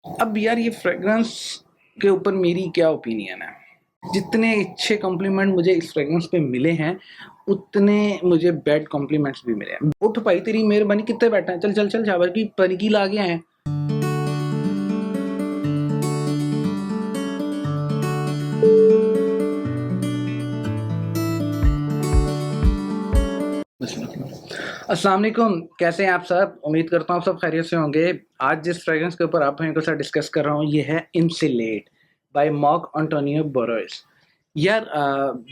अब यार ये फ्रेग्रेंस के ऊपर मेरी क्या ओपिनियन है। जितने अच्छे कॉम्प्लीमेंट मुझे इस फ्रेग्रेंस पे मिले हैं उतने मुझे बैड कॉम्प्लीमेंट्स भी मिले हैं। उठ भाई तेरी मेहरबानी, कितने बैठा है, चल चल चल शाबाश की पनकी ला गया है। अस्सलाम वालेकुम, कैसे हैं आप सब। उम्मीद करता हूँ आप सब खैरियत से होंगे। आज जिस फ्रेग्रेंस के ऊपर आप भाइयों के साथ डिस्कस कर रहा हूँ ये है इंसिलेट बाय मार्क एंटोनियो बोरोस। यार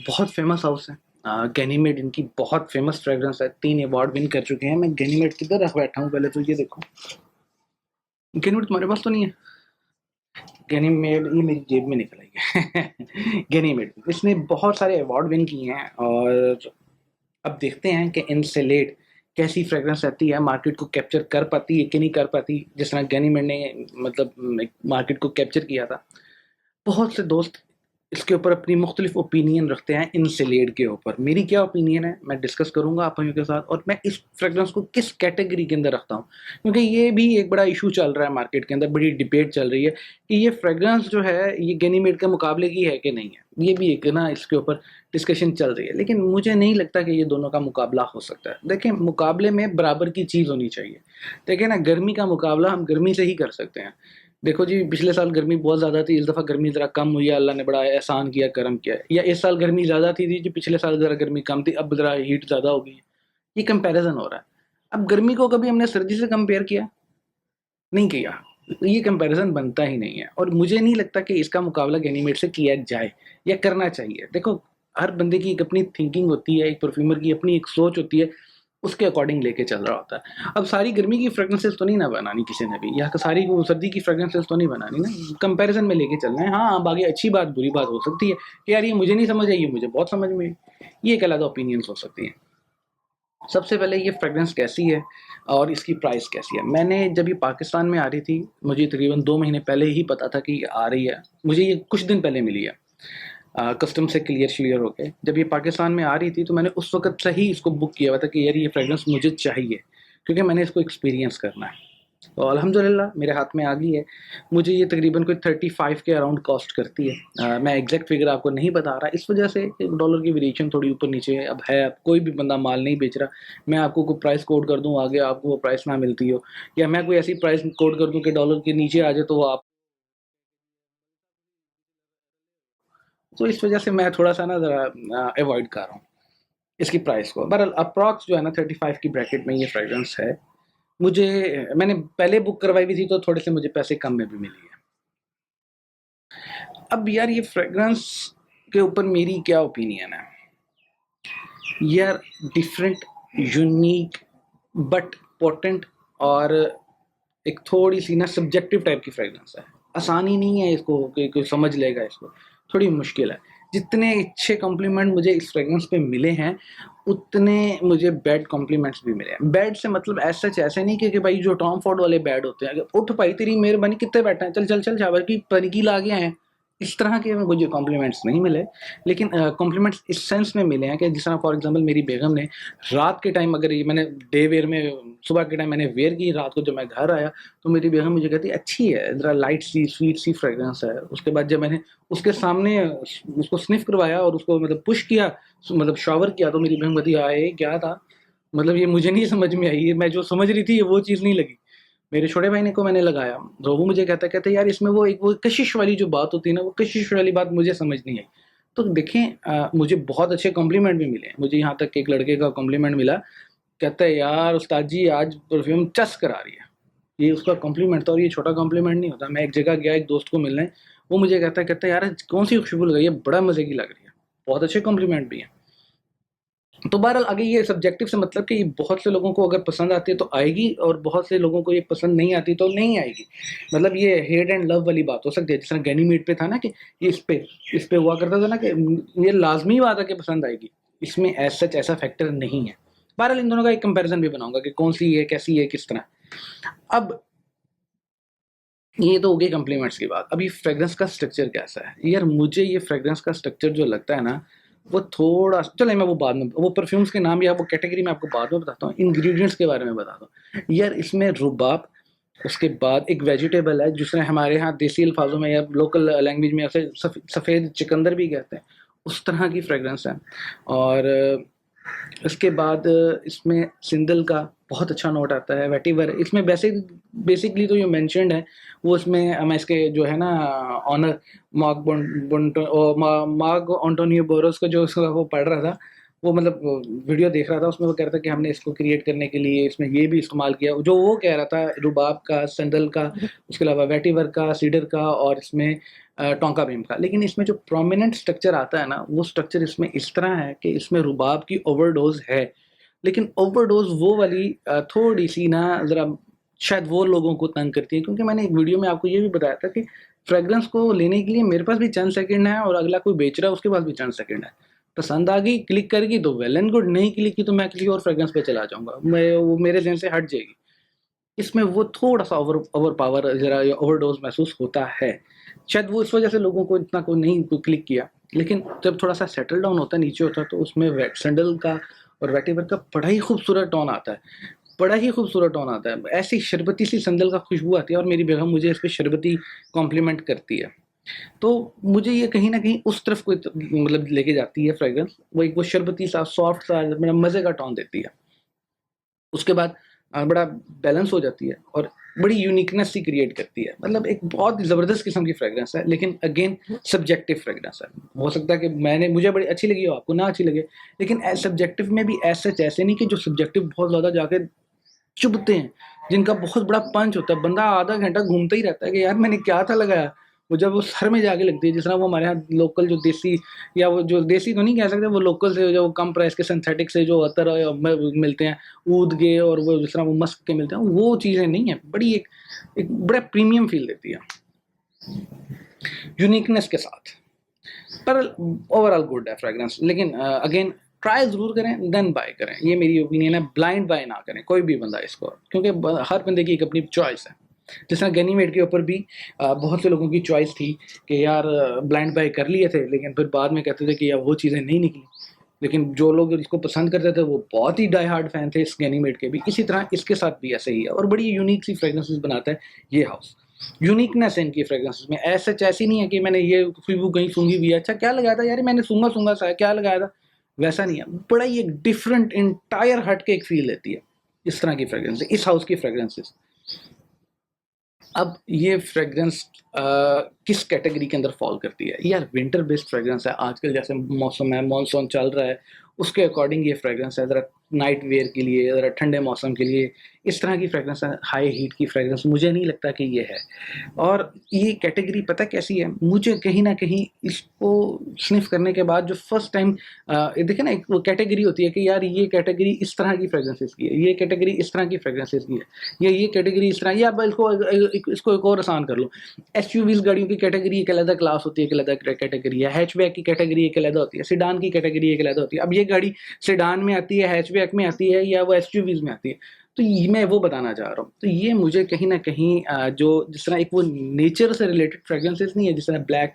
बहुत फेमस हाउस है। गैनीमेड इनकी बहुत फेमस फ्रेग्रेंस है, 3 अवार्ड विन कर चुके हैं। मैं गैनीमेड किधर रख बैठा हूँ, पहले तो ये देखो। गैनीमेड तुम्हारे पास तो नहीं है। गैनीमेड ये मेरी जेब में निकल आई है। गैनीमेड इसने बहुत सारे अवार्ड विन किए हैं। और अब देखते हैं कि इनसेलेट कैसी फ्रेग्रेंस रहती है, मार्केट को कैप्चर कर पाती है कि नहीं कर पाती, जिस तरह गैनीमेड ने मतलब मार्केट को कैप्चर किया था। बहुत से दोस्त इसके ऊपर अपनी मुख्तलिफ ओपिनियन रखते हैं इनसेलेट के ऊपर। मेरी क्या ओपिनियन है मैं डिस्कस करूंगा आप लोगों के साथ, और मैं इस फ्रेग्रेंस को किस कैटेगरी के अंदर रखता हूँ, क्योंकि ये भी एक बड़ा इशू चल रहा है मार्केट के अंदर, बड़ी डिबेट चल रही है कि ये फ्रेग्रेंस जो है ये गैनीमेड के मुकाबले की है कि नहीं है। ये भी एक ना इसके ऊपर डिस्कशन चल रही है, लेकिन मुझे नहीं लगता कि ये दोनों का मुकाबला हो सकता है। देखिए, मुकाबले में बराबर की चीज़ होनी चाहिए। देखिए ना, गर्मी का मुकाबला हम गर्मी से ही कर सकते हैं। देखो जी, पिछले साल गर्मी बहुत ज़्यादा थी, इस दफ़ा गर्मी ज़रा कम हुई है, अल्लाह ने बड़ा एहसान किया, करम किया है। या इस साल गर्मी ज़्यादा थी जो पिछले साल ज़रा गर्मी कम थी, अब ज़रा हीट ज़्यादा हो गई है। ये कंपैरिज़न हो रहा है। अब गर्मी को कभी हमने सर्दी से कंपेयर किया? नहीं किया। ये कंपैरिज़न बनता ही नहीं है, और मुझे नहीं लगता कि इसका मुकाबला गैनीमेड से किया जाए या करना चाहिए। देखो, हर बंदे की एक अपनी थिंकिंग होती है, एक परफ्यूमर की अपनी एक सोच होती है, उसके अकॉर्डिंग लेके चल रहा होता है। अब सारी गर्मी की फ्रेग्रेंसेस तो नहीं ना बनानी किसी ने भी, या सारी वो सर्दी की फ्रेग्रेंसेस तो नहीं बनानी ना, कंपैरिजन में लेके चलना है। हाँ, अब आगे अच्छी बात बुरी बात हो सकती है कि यार ये मुझे नहीं समझ आई, ये मुझे बहुत समझ में आई। ये एक अलग ओपिनियंस हो सकती है। सबसे पहले ये फ्रेग्रेंस कैसी है और इसकी प्राइस कैसी है। मैंने जब ये पाकिस्तान में आ रही थी, मुझे तकरीबन 2 महीने पहले ही पता था कि ये आ रही है। मुझे ये कुछ दिन पहले मिली है, कस्टम से क्लियर होके। जब ये पाकिस्तान में आ रही थी तो मैंने उस वक़्त से ही इसको बुक किया हुआ था कि यार ये फ्रेग्रेंस मुझे चाहिए, क्योंकि मैंने इसको एक्सपीरियंस करना है। तो अल्हम्दुलिल्लाह मेरे हाथ में आ गई है। मुझे ये तकरीबन कोई 35 के अराउंड कॉस्ट करती है। मैं एग्जैक्ट फिगर आपको नहीं बता रहा, इस वजह से कि डॉलर की वेरिएशन थोड़ी ऊपर नीचे है। अब है, अब कोई भी बंदा माल नहीं बेच रहा, मैं आपको कोई प्राइस कोड कर दूँ आगे आपको वो प्राइस ना मिलती हो, या मैं कोई ऐसी प्राइस कोड कर दूँ कि डॉलर के नीचे आ जाए तो वो आप, तो इस वजह से मैं थोड़ा-सा ना ज़रा अवॉइड कर रहा हूँ इसकी प्राइस को। बहरहाल अप्रॉक्स जो है ना 35 की ब्रैकेट में ये फ्रेग्रेंस है। मुझे, मैंने पहले बुक करवाई हुई थी तो थोड़े से मुझे पैसे कम में भी मिली है। अब यार ये फ्रेग्रेंस के ऊपर मेरी क्या ओपिनियन है। यार डिफरेंट, यूनिक बट पोटेंट, और एक थोड़ी सी ना सब्जेक्टिव टाइप की फ्रेग्रेंस है। आसानी नहीं है इसको कि कोई समझ लेगा इसको, थोड़ी मुश्किल है। जितने अच्छे कॉम्प्लीमेंट मुझे इस फ्रेग्रेंस पे मिले हैं उतने मुझे बैड कॉम्प्लीमेंट्स भी मिले हैं। बैड से मतलब ऐसा ऐसे नहीं कि भाई जो टॉम फोर्ड वाले बैड होते हैं, अगर उठ भाई तेरी मेहरबानी, कितने बैठा है, चल चल चल शाबाश की पनकी ला गया है, इस तरह के मुझे कॉम्प्लीमेंट्स नहीं मिले। लेकिन कॉम्प्लीमेंट्स इस सेंस में मिले हैं कि जिस तरह फॉर एग्जांपल मेरी बेगम ने रात के टाइम, अगर ये मैंने डे वेयर में सुबह के टाइम मैंने वेयर की, रात को जब मैं घर आया तो मेरी बेगम मुझे कहती अच्छी है, ज़रा लाइट सी स्वीट सी फ्रेग्रेंस है। उसके बाद जब मैंने उसके सामने उसको स्निफ करवाया और उसको मतलब पुश किया, मतलब शावर किया, तो मेरी बहन कहती आए क्या था, मतलब ये मुझे नहीं समझ में आई, ये मैं जो समझ रही थी ये वो चीज़ नहीं लगी। मेरे छोटे भाई ने को मैंने लगाया, तो वो मुझे कहते यार इसमें वो एक वो कशिश वाली जो बात होती है ना, वो कशिश वाली बात मुझे समझ नहीं आई। तो देखें, मुझे बहुत अच्छे कॉम्प्लीमेंट भी मिले। मुझे यहाँ तक कि एक लड़के का कॉम्प्लीमेंट मिला, कहता है यार उस्ताद जी आज परफ्यूम चस करा रही है। ये उसका कॉम्प्लीमेंट था, और ये छोटा कॉम्प्लीमेंट नहीं होता। मैं एक जगह गया एक दोस्त को मिलने, वो मुझे कहता है यार कौन सी खुशबू लगाई है, बड़ा मजे की लग रही है। बहुत अच्छे कॉम्प्लीमेंट भी हैं। तो बहरहाल आगे ये सब्जेक्टिव से मतलब कि बहुत से लोगों को अगर पसंद आती है तो आएगी, और बहुत से लोगों को ये पसंद नहीं आती तो नहीं आएगी। मतलब ये हेट एंड लव वाली बात हो सकती है, जिस तरह गैनीमेड पे था ना कि ये इस पे हुआ करता था ना कि ये लाजमी बात है कि पसंद आएगी। इसमें एज सच ऐसा फैक्टर नहीं है। बहरहाल इन दोनों का एक कंपैरिजन भी बनाऊंगा कि कौन सी है, कैसी है, किस तरह। अब ये तो हो गई कॉम्प्लीमेंट्स की बात। अभी फ्रेग्रेंस का स्ट्रक्चर कैसा है यार, मुझे ये फ्रेग्रेंस का स्ट्रक्चर जो लगता है ना, वो थोड़ा चले, मैं वो बाद में वो परफ्यूम्स के नाम या वो कैटेगरी में आपको बाद में बताता हूँ, इंग्रेडिएंट्स के बारे में बताता हूँ। यार इसमें रुबाब, उसके बाद एक वेजिटेबल है जिसने हमारे यहाँ देसी अल्फाजों में या लोकल लैंग्वेज में उसे सफ़ेद चिकंदर भी कहते हैं, उस तरह की फ्रेगरेंस है। और उसके बाद इसमें सिंदल का बहुत अच्छा नोट आता है, वेटिवर इसमें बेसिकली तो जो मेंशन्ड है वो इसमें मैं इसके जो है ना ऑनर मार्क एंटोनियो बोरोस को जो वो पढ़ रहा था, वो मतलब वीडियो देख रहा था, उसमें वो कह रहा था कि हमने इसको क्रिएट करने के लिए इसमें ये भी इस्तेमाल किया, जो वो कह रहा था रुबाब का, संदल का, उसके अलावा वेटिवर का, सीडर का और इसमें टोंका भीम का। लेकिन इसमें जो प्रोमिनेंट स्ट्रक्चर आता है ना, वो स्ट्रक्चर इसमें इस तरह है कि इसमें रुबाब की ओवरडोज है, लेकिन ओवरडोज वो वाली थोड़ी सी ना ज़रा शायद वो लोगों को तंग करती है, क्योंकि मैंने एक वीडियो में आपको ये भी बताया था कि फ्रेग्रेंस को लेने के लिए मेरे पास भी चंद सेकंड है और अगला कोई बेच रहा है उसके पास भी चंद सेकंड है। पसंद आ गई, क्लिक करेगी तो वेल एंड गुड, नहीं क्लिक की तो मैं किसी और फ्रेग्रेंस पे चला जाऊँगा, वो मेरे ज़हन से हट जाएगी। इसमें वो थोड़ा-सा ओवर पावर ज़रा ओवरडोज़ महसूस होता है। शायद वो इस वजह से लोगों को इतना कोई नहीं कोई क्लिक किया। लेकिन जब थोड़ा-सा सेटल डाउन होता है, नीचे होता है, तो उसमें सैंडल का और वेटिवर का बड़ा ही खूबसूरत टोन आता है। बड़ा ही खूबसूरत टोन आता है। ऐसी शरबती सी सैंडल का खुशबू आती है और मेरी बेगम मुझे इस पे शरबती कॉम्प्लीमेंट करती है। तो मुझे ये कहीं न कहीं उस तरफ कोई मतलब लेके जाती है फ्रेग्रेंस। वो शरबती सा, सॉफ्ट सा, बड़ा मज़े का टोन देती है। उसके बाद बड़ा बैलेंस हो जाती है और बड़ी यूनिकनेस सी क्रिएट करती है। मतलब एक बहुत ज़बरदस्त किस्म की फ्रेग्रेंस है, लेकिन अगेन सब्जेक्टिव फ्रेग्रेंस है। हो सकता है कि मुझे बड़ी अच्छी लगी हो, आपको ना अच्छी लगे, लेकिन सब्जेक्टिव में भी एज़ सच ऐसे नहीं कि जो सब्जेक्टिव बहुत ज़्यादा जाके चुभते हैं, जिनका बहुत बड़ा पंच होता है। बंदा आधा घंटा घूमता ही रहता है कि यार मैंने क्या था लगाया। वो जब वो सर में जाके लगती है, जिस तरह वो हमारे यहाँ लोकल जो देसी, या वो जो देसी तो नहीं कह सकते, वो लोकल से जो कम प्राइस के सिंथेटिक से जो अतर मिलते हैं, ऊद के और वो जिस तरह वो मस्क के मिलते हैं, वो चीज़ें नहीं है। बड़ी एक बड़ा प्रीमियम फील देती है यूनिकनेस के साथ। पर ओवरऑल गुड है फ्रेग्रेंस, लेकिन अगेन ट्राई ज़रूर करें देन बाय करें, ये मेरी ओपिनियन है। ब्लाइंड बाय ना करें कोई भी बंदा इसको, क्योंकि हर बंदे की एक अपनी चॉइस है। जिस तरह गनीमेड के ऊपर भी बहुत से लोगों की चॉइस थी कि यार ब्लाइंड बाय कर लिए थे, लेकिन फिर बाद में कहते थे कि यार वो चीज़ें नहीं निकली। लेकिन जो लोग इसको पसंद करते थे वो बहुत ही डाई हार्ड फैन थे इस गनीमेड के भी। इसी तरह इसके साथ भी ऐसे ही है और बड़ी यूनिक सी फ्रेग्रेंसेस बनाता है ये हाउस। यूनिकनेस है इनकी फ्रेग्रेंसेस में। ऐसी नहीं है कि मैंने ये खुशबू कहीं सूंघी हुई है, अच्छा क्या लगाया था यार, मैंने सूंघा सूंघा सा है, क्या लगाया था, वैसा नहीं है। बड़ा ही एक डिफरेंट इंटायर हट के एक फील लेती है इस तरह की फ्रेग्रेंस, इस हाउस की फ्रेग्रेंसेस। अब ये फ्रेग्रेंस किस कैटेगरी के अंदर फॉल करती है? यार विंटर बेस्ड फ्रेग्रेंस है। आजकल जैसे मौसम है, मॉनसून चल रहा है, उसके अकॉर्डिंग ये फ्रेग्रेंस है। ज़रा नाइट वेयर के लिए, ज़रा ठंडे मौसम के लिए इस तरह की फ्रेग्रेंस है। हाई हीट की फ्रेग्रेंस मुझे नहीं लगता कि ये है। और ये कैटेगरी पता कैसी है? मुझे कहीं न कहीं इसको स्निफ़ करने के बाद जो फर्स्ट टाइम देखिए ना, एक वो कैटेगरी होती है कि यार ये कैटेगरी इस तरह की फ्रेग्रेंसेस की है, ये कैटेगरी इस तरह की फ्रेग्रेंसेस की है, ये कैटेगरी इस तरह, या आप इसको एक और आसान कर लो। एसयूवीज़ गाड़ियों की कैटेगरी एक अलग क्लास होती है, एक अलग कैटेगरी है। हैचबैक की कैटेगरी एक अलग होती है, सेडान की कैटेगरी एक अलग होती है। अब ये गाड़ी सेडान में आती है, हैचबैक में आती है, या वो एसयूवीज़ में आती है। तो ये मैं वो बताना चाह रहा हूँ। तो ये मुझे कहीं न कहीं जो जिस तरह एक वो नेचर से रिलेटेड फ्रेग्रेंसेस नहीं है, जिस तरह ब्लैक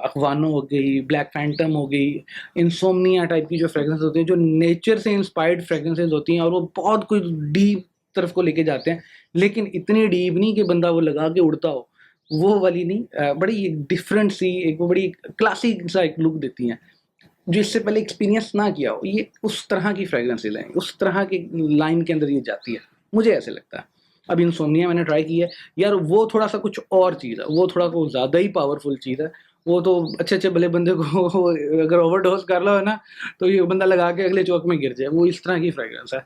अखवानो हो गई, ब्लैक फैंटम हो गई, इंसोम्निया टाइप की जो फ्रेग्रेंसेस होती हैं, जो नेचर से इंस्पायर्ड फ्रेग्रेंसेस होती हैं और वो बहुत कुछ डीप तरफ को लेके जाते हैं, लेकिन इतनी डीप नहीं कि बंदा वो लगा के उड़ता हो, वो वाली नहीं। बड़ी एक डिफरेंट सी, एक वो बड़ी क्लासिक सा एक लुक देती हैं, जो इससे पहले एक्सपीरियंस ना किया हो। ये उस तरह की फ्रेग्रेंसेस हैं, उस तरह की लाइन के अंदर ये जाती है, मुझे ऐसे लगता है। अब इंसोम्निया मैंने ट्राई की है, यार वो थोड़ा-सा कुछ और चीज़ है, वो थोड़ा कुछ ज़्यादा ही पावरफुल चीज़ है। वो तो अच्छे-अच्छे भले बंदे को अगर ओवरडोज़ कर लो है ना, तो ये बंदा लगा के अगले चौक में गिर जाए, वो इस तरह की फ्रेग्रेंस है।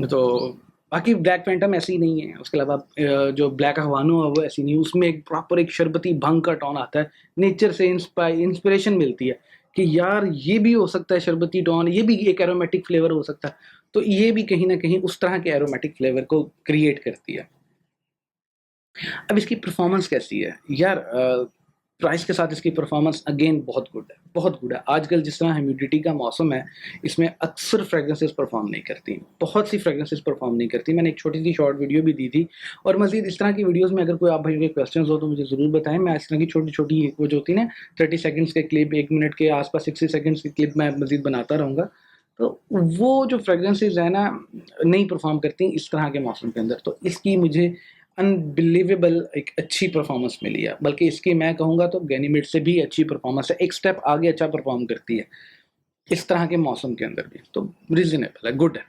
तो बाकी ब्लैक फैंटम ऐसी नहीं है, उसके अलावा जो ब्लैक हवानो है वो ऐसी नहीं है, उसमें एक प्रॉपर एक शरबती भंग का टोन आता है, नेचर से इंस्पिरेशन मिलती है कि यार ये भी हो सकता है शरबती टोन, ये भी एक एरोमेटिक फ्लेवर हो सकता है। तो ये भी कहीं न कहीं उस तरह के एरोमेटिक फ्लेवर को क्रिएट करती है। अब इसकी परफ़ॉर्मेंस कैसी है? यार प्राइस के साथ इसकी परफ़ॉर्मेंस अगेन बहुत गुड है, बहुत गुड है। आजकल जिस तरह ह्यूमिडिटी का मौसम है, इसमें अक्सर फ्रेग्रेंसेस परफ़ॉर्म नहीं करती, बहुत सी फ्रेग्रेंसेस परफ़ॉर्म नहीं करती। मैंने एक छोटी-सी शॉर्ट वीडियो भी दी थी, और मज़ीद इस तरह की वीडियोज़ में अगर कोई आप भाइयों के क्वेश्चंस हो तो मुझे ज़रूर बताएँ। मैं इस तरह की छोटी-छोटी वो जो होती है ना 30 सेकंड्स के क्लिप, 1 मिनट के आस-पास 60 सेकंड्स की क्लिप मैं मज़ीद बनाता रहूँगा। तो वो जो फ्रेगरेंसेस है ना नहीं परफॉर्म करती इस तरह के मौसम के अंदर, तो इसकी मुझे अनबिलीवेबल एक अच्छी परफॉर्मेंस मिली है, बल्कि इसकी मैं कहूँगा तो गैनीमेड से भी अच्छी परफॉर्मेंस है, एक स्टेप आगे अच्छा परफॉर्म करती है इस तरह के मौसम के अंदर भी, तो रीजनेबल है, गुड है,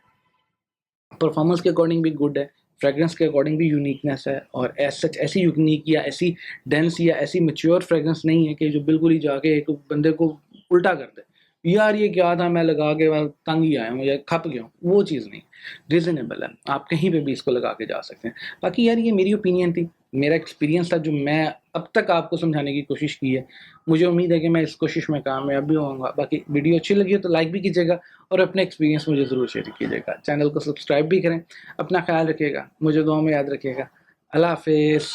परफॉर्मेंस के अकॉर्डिंग भी गुड है, फ्रेग्रेंस के अकॉर्डिंग भी यूनिकनेस है, और एज सच ऐसी यूनिक या ऐसी डेंस या ऐसी मैच्योर फ्रेग्रेंस नहीं है कि जो बिल्कुल ही जाके एक बंदे को उल्टा कर दे, यार ये क्या था, मैं लगा के मैं तंग ही आया हूँ या खप गया हूँ, वो चीज़ नहीं, रीजनेबल है, आप कहीं पे भी इसको लगा के जा सकते हैं। बाकी यार ये मेरी ओपिनियन थी, मेरा एक्सपीरियंस था जो मैं अब तक आपको समझाने की कोशिश की है, मुझे उम्मीद है कि मैं इस कोशिश में कामयाब भी होऊंगा। बाकी वीडियो अच्छी लगी हो तो लाइक भी कीजिएगा और अपने एक्सपीरियंस मुझे ज़रूर शेयर कीजिएगा, चैनल को सब्सक्राइब भी करें, अपना ख्याल रखिएगा, मुझे दुआ में याद रखिएगा। अल्लाह हाफिज़।